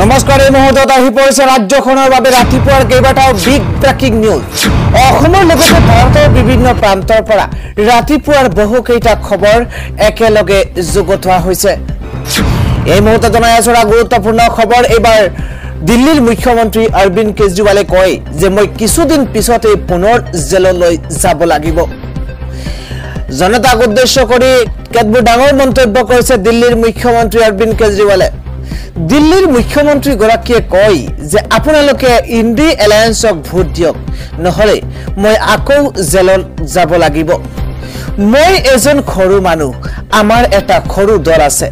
নমস্কাৰ এই মুহূৰ্তত আহি পৰিছে ৰাজ্যখনৰ বাবে ৰাতিপুৱাৰ কেইবাটাও বিগ ব্ৰেকিং নিউজ অসমৰ লগতে ভাৰতৰ বিভিন্ন প্ৰান্তৰ পৰা ৰাতিপুৱাৰ বহুকেইটা খবৰ একেলগে যুগুতোৱা হৈছে এই মুহূৰ্তত জনাই আছো গুৰুত্বপূৰ্ণ খবৰ এবাৰ দিল্লীৰ মুখ্যমন্ত্ৰী অৰবিন্দ কেজৰিৱালে কয় যে মই কিছুদিন পিছতে পুনৰ জেললৈ যাব লাগিব জনতাক উদ্দেশ্য কৰি কেতবোৰ ডাঙৰ মন্তব্য কৰিছে দিল্লীৰ মুখ্যমন্ত্ৰী অৰবিন্দ কেজৰিৱালে দিল্লীৰ মুখ্যমন্ত্ৰী গৰাকীয়ে কয় যে আপোনালোকে ইন্ডি এলায়েন্সক ভোট দিয়ক নহলে মই আকৌ জেলত যাব লাগিব মই এজন খৰু মানুহ আমাৰ এটা খৰু দল আছে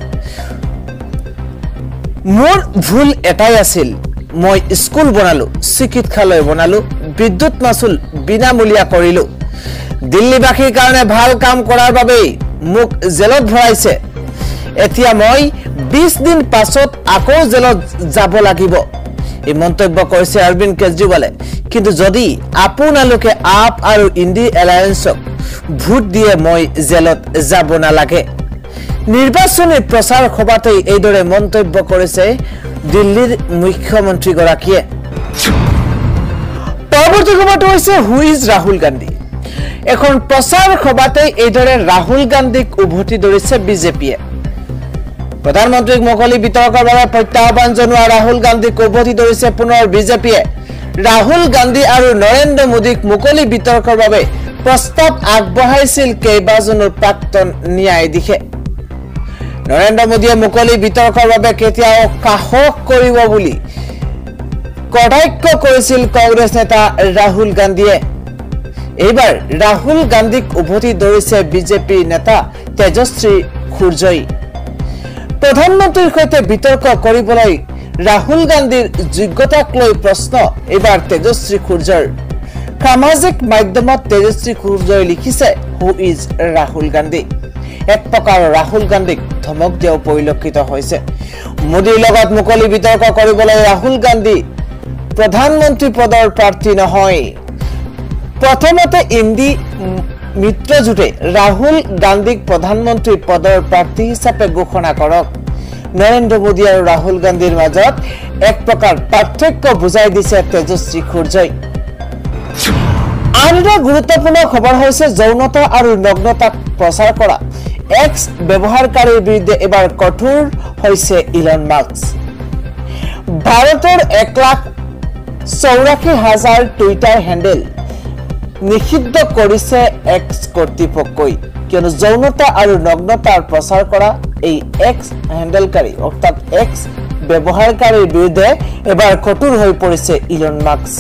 মোৰ ভুল এটাই আছিল মই স্কুল বনালো চিকিৎসালয় বনালো বিদ্যুৎ মাসুল বিনামূলীয়া কৰিলো দিল্লীবাসীৰ কাৰণে ভাল কাম কৰাৰ বাবে মোক জেলত ভৰাইছে এতিয়া মই 20 দিন পাছত আকৌ জেলত যাব লাগিব এই মন্তব্য কৰিছে অৰবিন্দ কেজৰিৱালে কিন্তু যদি আপোনালোকে আপ আৰু ইন্ডি এলায়েন্সক ভোট দিয়ে মই জেলত যাব নালাগে নিৰ্বাচনী প্ৰচাৰ সভাতে এইদৰে মন্তব্য কৰিছে দিল্লীৰ মুখ্যমন্ত্ৰী গৰাকীয়ে পৰৱৰ্তী খবৰটো হৈছে হু ইজ ৰাহুল গান্ধী এখন প্ৰচাৰ সভাতে এইদৰে ৰাহুল গান্ধীক উভতি ধৰিছে বিজেপিয়ে প্ৰধানমন্ত্ৰীক মুকলি বিতৰ্কৰ বাবে প্ৰত্যাহ্বান জনোৱা ৰাহুল গান্ধীক উভতি ধৰিছে পুনৰ বিজেপিয়ে ৰাহুল গান্ধী আৰু নৰেন্দ্ৰ মোদীক মুকলি বিতৰ্কৰ বাবে প্ৰস্তাৱ আগবঢ়াইছিল কেইবাজনৰ প্ৰাক্তন ন্যায়াধীশে নৰেন্দ্ৰ মোদীয়ে মুকলি বিতৰ্কৰ বাবে কেতিয়াও সাহস কৰিব বুলি কটাক্ষ কৰিছিল কংগ্ৰেছ নেতা ৰাহুল গান্ধীয়ে এইবাৰ ৰাহুল গান্ধীক উভতি ধৰিছে বিজেপি নেতা তেজস্বী সূৰ্যই প্ৰধানমন্ত্ৰীৰ সৈতে বিতৰ্ক কৰিবলৈ ৰাহুল গান্ধীৰ যোগ্যতাক লৈ প্ৰশ্ন এবাৰ তেজস্বী সূৰ্যৰ সামাজিক মাধ্যমত তেজস্বী সূৰ্যই লিখিছে হু ইজ ৰাহুল গান্ধী এক প্ৰকাৰ ৰাহুল গান্ধীক ধমক দিয়াও পৰিলক্ষিত হৈছে মোদীৰ লগত মুকলি বিতৰ্ক কৰিবলৈ ৰাহুল গান্ধী প্ৰধানমন্ত্ৰী পদৰ প্ৰাৰ্থী নহয় প্ৰথমতে ইন্ডি মিত্ৰজোঁটে ৰাহুল গান্ধীক প্ৰধানমন্ত্ৰী পদৰ প্ৰাৰ্থী হিচাপে ঘোষণা কৰক নৰেন্দ্ৰ মোদী আৰু ৰাহুল গান্ধীৰ মাজত এক প্ৰকাৰ পাৰ্থক্য বুজাই দিছে তেজস্বী সূৰ্যই আন এটা গুৰুত্বপূৰ্ণ খবৰ হৈছে যৌনতা আৰু নগ্নতাক প্ৰচাৰ কৰা এক্স ব্যৱহাৰকাৰীৰ বিৰুদ্ধে এবাৰ কঠোৰ হৈছে ইলন মাস্ক ভাৰতৰ 1,84,000 টুইটাৰ হেণ্ডেল নিষিদ্ধ কৰিছে এক্স কৰ্তৃপক্ষই কিয়নো যৌনতা আৰু নগ্নতাৰ প্ৰচাৰ কৰা এই এক্স হেণ্ডেলকাৰী অৰ্থাৎ এক্স ব্যৱহাৰকাৰীৰ বিৰুদ্ধে এবাৰ কঠোৰ হৈ পৰিছে ইলন মাস্ক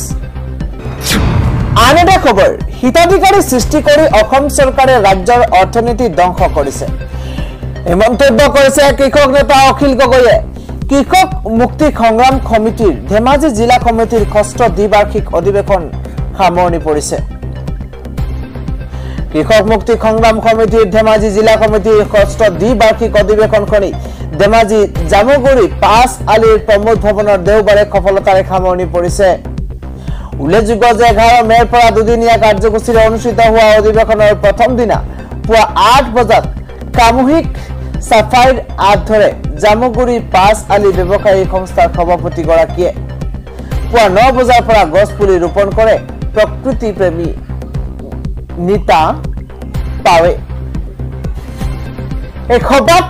আন এটা খবৰ হিতাধিকাৰী সৃষ্টি কৰি অসম চৰকাৰে ৰাজ্যৰ অৰ্থনীতি ধ্বংস কৰিছে এই মন্তব্য কৰিছে কৃষক নেতা অখিল গগৈয়ে কৃষক মুক্তি সংগ্ৰাম সমিতিৰ ধেমাজি জিলা কমিটিৰ ষষ্ঠ দ্বিবাৰ্ষিক অধিৱেশন সামৰণি পৰিছে কৃষক মুক্তি সংগ্ৰাম সমিতিৰ ধেমাজি জিলা কমিটিৰ ষষ্ঠ দ্বিবাৰ্ষিক অধিৱেশনখনি ধেমাজি জামুগুৰি পাঁচ আলিৰ প্ৰমোদ ভৱনৰ দেওবাৰে সফলতাৰে সামৰণি পৰিছে উল্লেখযোগ্য যে 11 মেৰ পৰা দুদিনীয়া কাৰ্যসূচীৰে অনুষ্ঠিত হোৱা অধিৱেশনৰ প্ৰথম দিনা পুৱা 8 বজাত সামূহিক সাফাইৰ আধৰে জামুগুৰি পাঁচ আলি ব্যৱসায়ী সংস্থাৰ সভাপতি গৰাকীয়ে পুৱা 9 বজাৰ পৰা গছ পুলি ৰোপণ কৰে প্ৰকৃতি প্ৰেমী নিতা পাৱে এই সভাত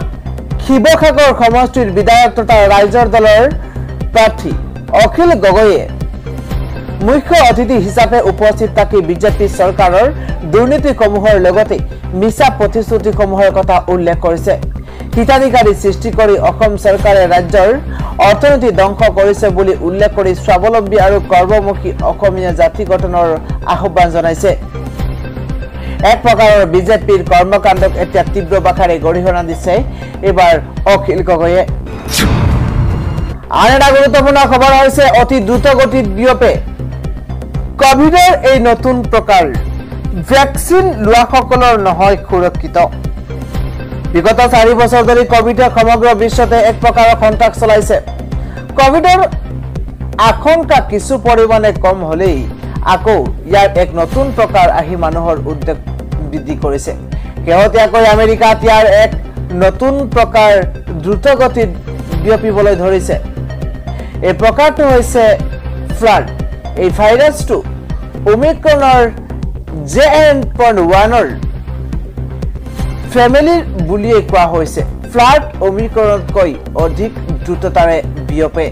শিৱসাগৰ সমষ্টিৰ বিধায়ক তথা ৰাইজৰ দলৰ প্ৰাৰ্থী অখিল গগৈয়ে মুখ্য অতিথি হিচাপে উপস্থিত থাকি বিজেপি চৰকাৰৰ দুৰ্নীতিসমূহৰ লগতে মিছা প্ৰতিশ্ৰুতিসমূহৰ কথা উল্লেখ কৰিছে হিতাধিকাৰী সৃষ্টি কৰি অসম চৰকাৰে ৰাজ্যৰ অৰ্থনীতি ধ্বংস কৰিছে বুলি উল্লেখ কৰি স্বাৱলম্বী আৰু কৰ্মমুখী অসমীয়া জাতি গঠনৰ আহ্বান জনাইছে এক প্ৰকাৰৰ বিজেপিৰ কৰ্মকাণ্ডক এতিয়া তীব্ৰ ভাষাৰে গৰিহণা দিছে এবাৰ অখিল গগৈয়ে আন এটা গুৰুত্বপূৰ্ণ খবৰ হৈছে অতি দ্ৰুতগতিত বিয়পে কোভিডৰ এই নতুন প্ৰকাৰ ভ্যাকচিন লোৱাসকলৰ নহয় সুৰক্ষিত বিগত 4 বছৰ ধৰি কোভিডে সমগ্ৰ বিশ্বতে এক প্ৰকাৰৰ সন্ত্ৰাস চলাইছে কোভিডৰ আশংকা কিছু পৰিমাণে কম হলেই আকৌ ইয়াৰ এক নতুন প্ৰকাৰ আহি মানুহৰ উদ্বেগ বৃদ্ধি কৰিছে শেহতীয়াকৈ আমেৰিকাত ইয়াৰ এক নতুন প্ৰকাৰ দ্ৰুতগতিত বিয়পিবলৈ ধৰিছে এই প্ৰকাৰটো হৈছে ফ্লাড এই ভাইৰাছটো ওমিক্ৰনৰ JN.1 ফেমিলিৰ বুলিয়ে কোৱা হৈছে ফ্লাড ওমিক্ৰনতকৈ অধিক দ্ৰুততাৰে বিয়পে